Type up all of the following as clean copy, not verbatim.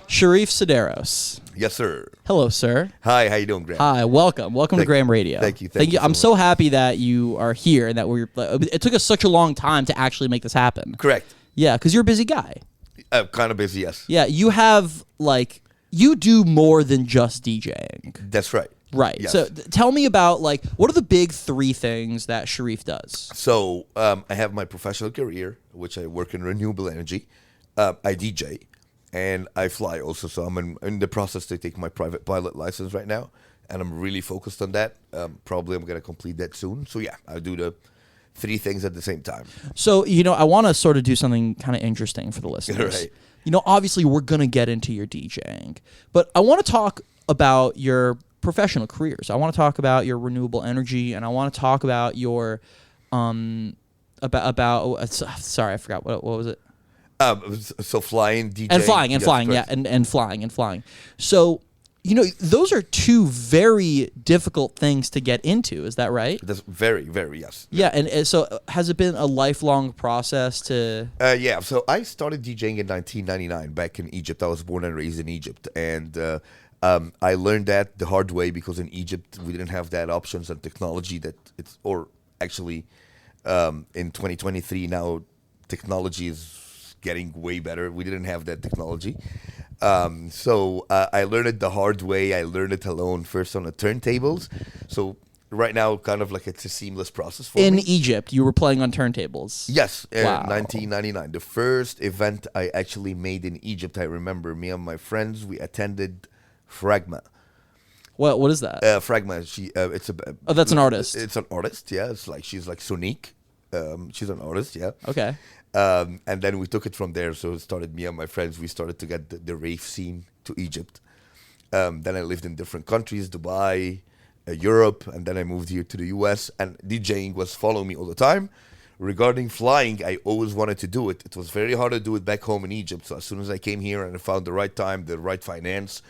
Sherif Sidarous. Yes, sir. Hello, sir. Hi, how you doing, Graham? Hi, welcome to Graham Radio. Thank you. Thank you I'm so so happy that you are here and that it took us such a long time to actually make this happen. Correct. Yeah, because you're a busy guy. Kind of busy, yes. Yeah, you have, you do more than just DJing. That's right. Right. Yes. So tell me about, what are the big three things that Sherif does? So I have my professional career, which I work in renewable energy. I DJ, and I fly also. So I'm in the process to take my private pilot license right now, and I'm really focused on that. Probably I'm going to complete that soon. So yeah, I do the three things at the same time. So, I want to sort of do something kind of interesting for the listeners. Right. Obviously we're going to get into your DJing, but I want to talk about your professional careers. I want to talk about your renewable energy, and I want to talk about your sorry, I forgot what was it? So flying, DJing. And flying, yes, flying, correct. yeah, and flying. So, those are two very difficult things to get into. Is that right? That's very, very, yes. Yeah, and so has it been a lifelong process to... Yeah, so I started DJing in 1999 back in Egypt. I was born and raised in Egypt, and I learned that the hard way because in Egypt we didn't have that options and technology in 2023 now technology is getting way better. We didn't have that technology. So I learned it the hard way. I learned it alone first on the turntables. So right now kind of like it's a seamless process for me. In Egypt, you were playing on turntables? Yes, Wow. 1999. The first event I actually made in Egypt, I remember me and my friends, we attended Fragma. What is that? Fragma, That's an artist. It's an artist, yeah. She's like Sonique. She's an artist, yeah. Okay. And then we took it from there. So it started me and my friends. We started to get the rave scene to Egypt. Then I lived in different countries, Dubai, Europe, and then I moved here to the US. And DJing was following me all the time. Regarding flying, I always wanted to do it. It was very hard to do it back home in Egypt. So as soon as I came here and I found the right time, the right finance,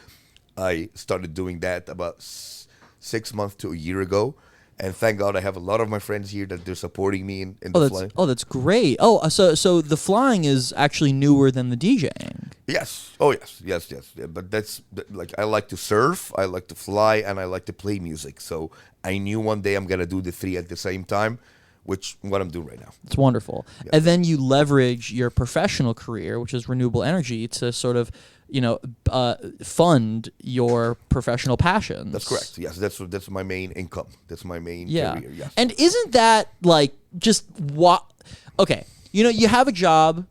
I started doing that about 6 months to a year ago. And thank God I have a lot of my friends here that they're supporting me in the flying. Oh, that's great. Oh, so the flying is actually newer than the DJing. Yes. Oh, yes. Yeah, but I like to surf, I like to fly, and I like to play music. So I knew one day I'm going to do the three at the same time, which what I'm doing right now. It's wonderful. Yeah. And then you leverage your professional career, which is renewable energy, to sort of, fund your professional passions. That's correct. Yes, that's my main income. That's my main career. Yes. And isn't that just what? Okay, you have a job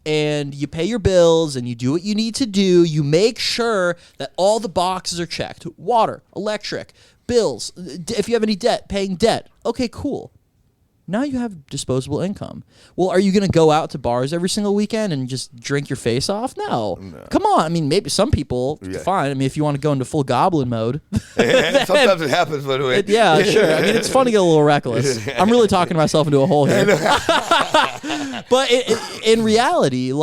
and you pay your bills and you do what you need to do. You make sure that all the boxes are checked: water, electric, bills. If you have any debt, paying debt. Okay, cool. Now you have disposable income. Well, are you going to go out to bars every single weekend and just drink your face off? No. Come on. I mean, maybe some people, fine. I mean, if you want to go into full goblin mode. Sometimes it happens, by the way. Yeah, sure. I mean, it's fun to get a little reckless. I'm really talking myself into a hole here. But in reality,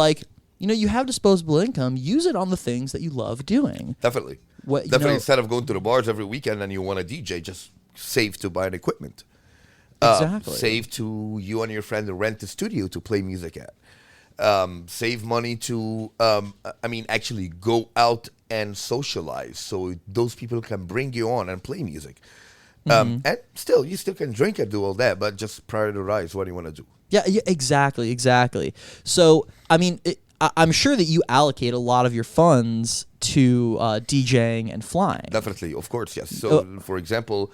you have disposable income. Use it on the things that you love doing. Definitely. Definitely. Instead of going to the bars every weekend and you want to DJ, just save to buy an equipment. Exactly. Save to you and your friend to rent a studio to play music at. Save money to, actually go out and socialize so those people can bring you on and play music. And you still can drink and do all that, but just prioritize what you want to do. Yeah, exactly. So, I'm sure that you allocate a lot of your funds to DJing and flying. Definitely, of course, yes. So, for example,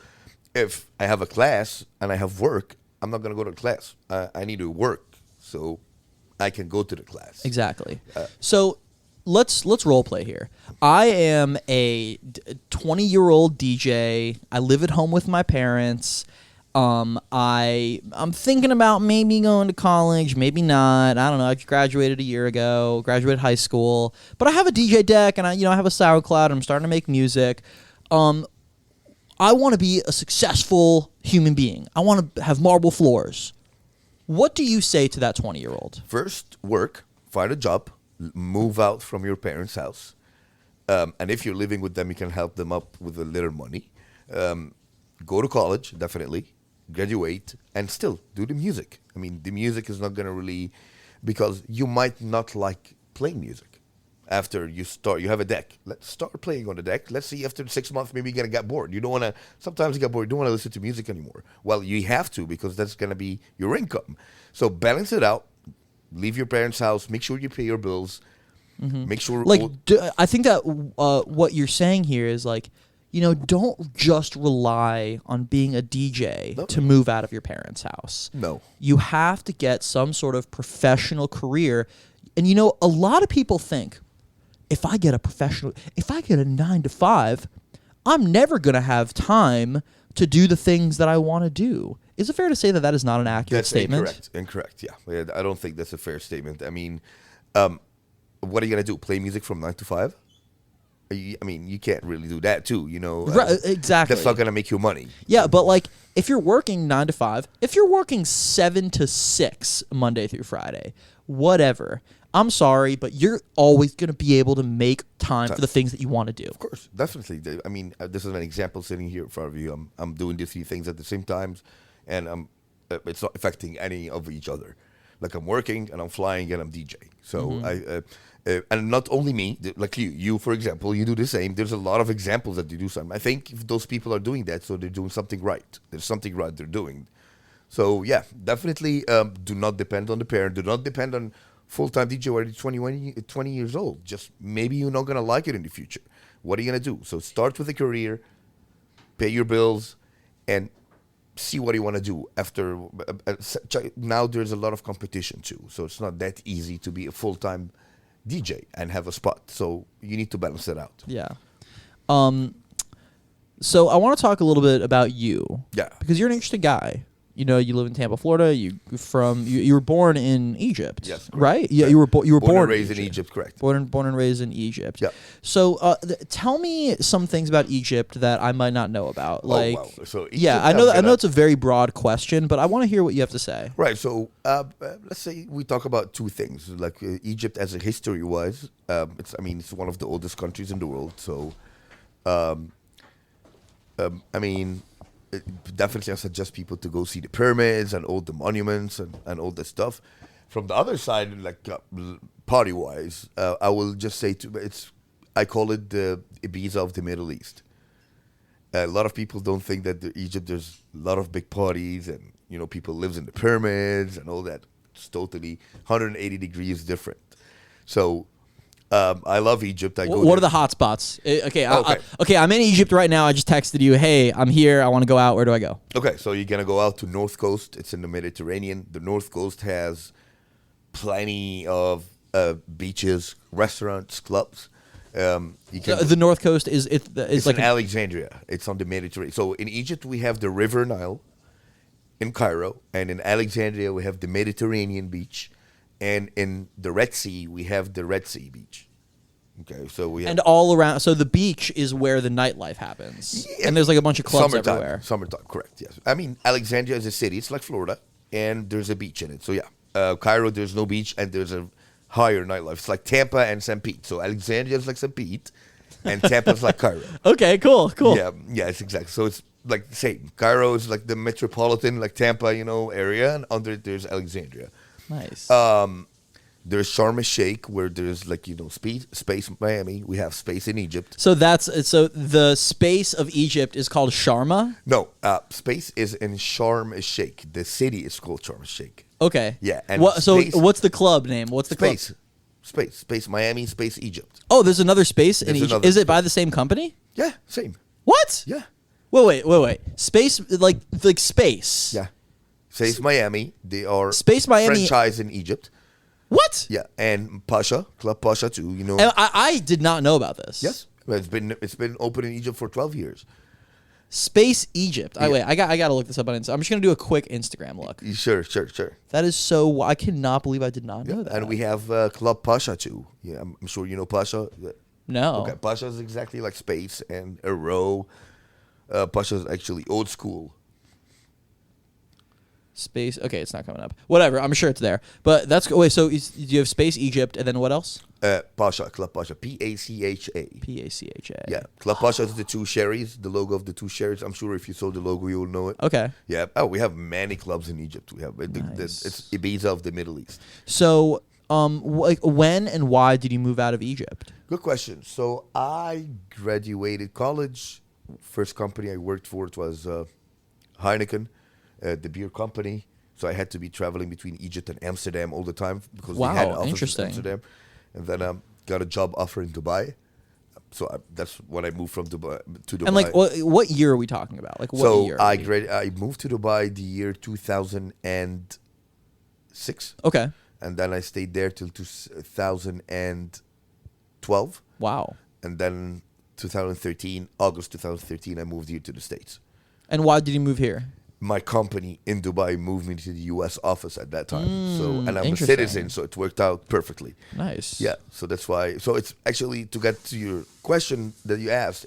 if I have a class and I have work, I'm not going to go to class. I need to work so I can go to the class. Exactly. So let's role play here. I am a 20-year-old DJ. I live at home with my parents. I'm thinking about maybe going to college, maybe not. I don't know. I graduated a year ago, graduated high school, but I have a DJ deck and I have a SoundCloud and I'm starting to make music. I want to be a successful human being. I want to have marble floors. What do you say to that 20-year-old? First, work, find a job, move out from your parents' house. And if you're living with them, you can help them up with a little money. Go to college, definitely. Graduate, and still do the music. I mean, the music is not going to really... Because you might not like playing music. After you have a deck. Let's start playing on the deck. Let's see after 6 months, maybe you're gonna get bored. You don't wanna. Sometimes you get bored. You don't wanna listen to music anymore. Well, you have to because that's gonna be your income. So balance it out. Leave your parents' house. Make sure you pay your bills. Make sure. I think that what you're saying here is like, don't just rely on being a DJ to move out of your parents' house. No. You have to get some sort of professional career. And a lot of people think, if I get a 9-to-5, I'm never going to have time to do the things that I want to do. Is it fair to say that is not an accurate statement? Incorrect, yeah. I don't think that's a fair statement. I mean, what are you going to do? Play music from 9 to 5? You can't really do that too, Right, exactly. That's not going to make you money. Yeah, but like if you're working 9 to 5, if you're working 7 to 6 Monday through Friday, whatever, I'm sorry, but you're always going to be able to make time for the things that you want to do. Of course, definitely. I mean, this is an example sitting here in front of you. I'm doing these 3 things at the same time, and it's not affecting any of each other. Like I'm working and I'm flying and I'm DJing. So and not only me, like you for example, you do the same. There's a lot of examples that you do something. I think if those people are doing that, so they're doing something right. There's something right they're doing. So yeah, definitely do not depend on the parent. Do not depend on full-time DJ when you're 20 years old. Just maybe you're not going to like it in the future. What are you going to do? So start with a career, pay your bills, and see what you want to do. After now there's a lot of competition too. So it's not that easy to be a full-time DJ and have a spot. So you need to balance it out. Yeah. So I want to talk a little bit about you. Yeah. Because you're an interesting guy. You live in Tampa, Florida. You were born in Egypt, yes, right? Yeah, you were born and raised in Egypt, correct? Born and raised in Egypt. Yeah. So, tell me some things about Egypt that I might not know about. Like, wow. So Egypt, yeah, I know it's a very broad question, but I want to hear what you have to say. Right. So, let's say we talk about 2 things. Like Egypt, as a history-wise, it's one of the oldest countries in the world. So, definitely I suggest people to go see the pyramids and all the monuments and all that stuff. From the other side, like party-wise, I will just say I call it the Ibiza of the Middle East. A lot of people don't think that Egypt there's a lot of big parties and people lives in the pyramids and all that. It's totally 180 degrees different. So I love Egypt. What are the hot spots? Okay. I'm in Egypt right now. I just texted you. Hey, I'm here. I want to go out. Where do I go? Okay, so you're gonna go out to North Coast. It's in the Mediterranean. The North Coast has plenty of beaches, restaurants, clubs. The North Coast is like in Alexandria. It's on the Mediterranean. So in Egypt we have the River Nile, in Cairo, and in Alexandria we have the Mediterranean beach. And in the Red Sea, we have the Red Sea beach. Okay, so we have... And all around... So the beach is where the nightlife happens. Yeah. And there's like a bunch of clubs everywhere. Summertime, correct, yes. I mean, Alexandria is a city. It's like Florida. And there's a beach in it. So yeah, Cairo, there's no beach. And there's a higher nightlife. It's like Tampa and St. Pete. So Alexandria is like St. Pete. And Tampa's like Cairo. Okay, cool. Yeah, it's exactly. So it's like the same. Cairo is like the metropolitan, like Tampa, area. And under it, there's Alexandria. Nice. There's Sharm el-Sheikh, where there's like space Miami. We have space in Egypt. So the space of Egypt is called Sharma. No, space is in Sharm el-Sheikh. The city is called Sharm el-Sheikh. Okay. Yeah. And so what's the club name? What's the space? Club? Space Miami, Space Egypt. Oh, there's another space in Egypt. Is it by the same company? Yeah, same. What? Yeah. Wait. Space like space. Yeah. Space Miami. They are Space Miami franchise in Egypt. What? Yeah, and Club Pasha too. And I did not know about this. Yes, it's been open in Egypt for 12 years. Space Egypt. Yeah. Wait, I got to look this up on Instagram. I'm just gonna do a quick Instagram look. Sure. That is so. I cannot believe I did not know that. And we have Club Pasha too. Yeah, I'm sure you know Pasha. No. Okay, Pasha is exactly like space and a row. Pasha is actually old school. Space. Okay, it's not coming up. Whatever. I'm sure it's there. But that's wait. So you have Space Egypt, and then what else? Pasha, Club Pasha, Pacha. Pacha. Yeah, Club Pasha is the 2 sherries, the logo of the 2 sherries. I'm sure if you saw the logo, you will know it. Okay. Yeah. Oh, we have many clubs in Egypt. We have nice. it's Ibiza of the Middle East. So When and why did you move out of Egypt? Good question. So I graduated college. First company I worked for it was Heineken, the beer company. So I had to be traveling between Egypt and Amsterdam all the time because we had offices interesting. in Amsterdam. And then got a job offer in Dubai. So that's when I moved from Dubai to Dubai. And like, what year are we talking about? Like, what year? So I moved to Dubai the year 2006. Okay. And then I stayed there till 2012. Wow. And then August 2013, I moved here to the States. And why did you move here? My company in Dubai moved me to the U.S. office at that time. And I'm a interesting. citizen, so it worked out perfectly. Nice. Yeah, so that's why. So it's actually, to get to your question that you asked,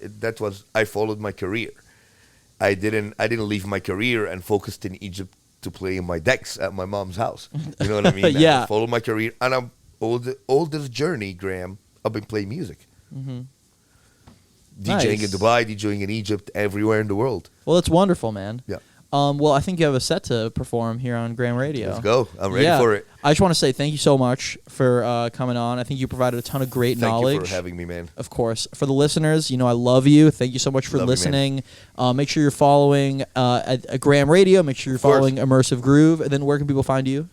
I followed my career. I didn't leave my career and focused in Egypt to play in my decks at my mom's house. You know what I mean? Yeah. I followed my career, and I'm all this journey, Graham, I've been playing music. Mm-hmm. DJing in Dubai, DJing in Egypt, everywhere in the world. Well, that's wonderful, man. Yeah. Well, I think you have a set to perform here on Graham Radio. Let's go. I'm ready for it. I just want to say thank you so much for coming on. I think you provided a ton of great knowledge. Thank you for having me, man. Of course. For the listeners, I love you. Thank you so much for listening. Make sure you're following at Graham Radio. Make sure you're following Immersive Groove. And then where can people find you?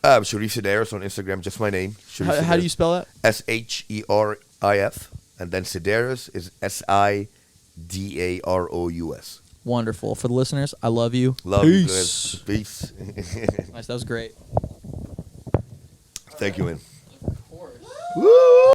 Sherif Sidarous on Instagram, just my name. How do you spell that? Sherif. And then Sidarous is Sidarous. Wonderful. For the listeners, I love you. Peace. You, Peace. Nice. That was great. Thank you, man. Of course. Woo!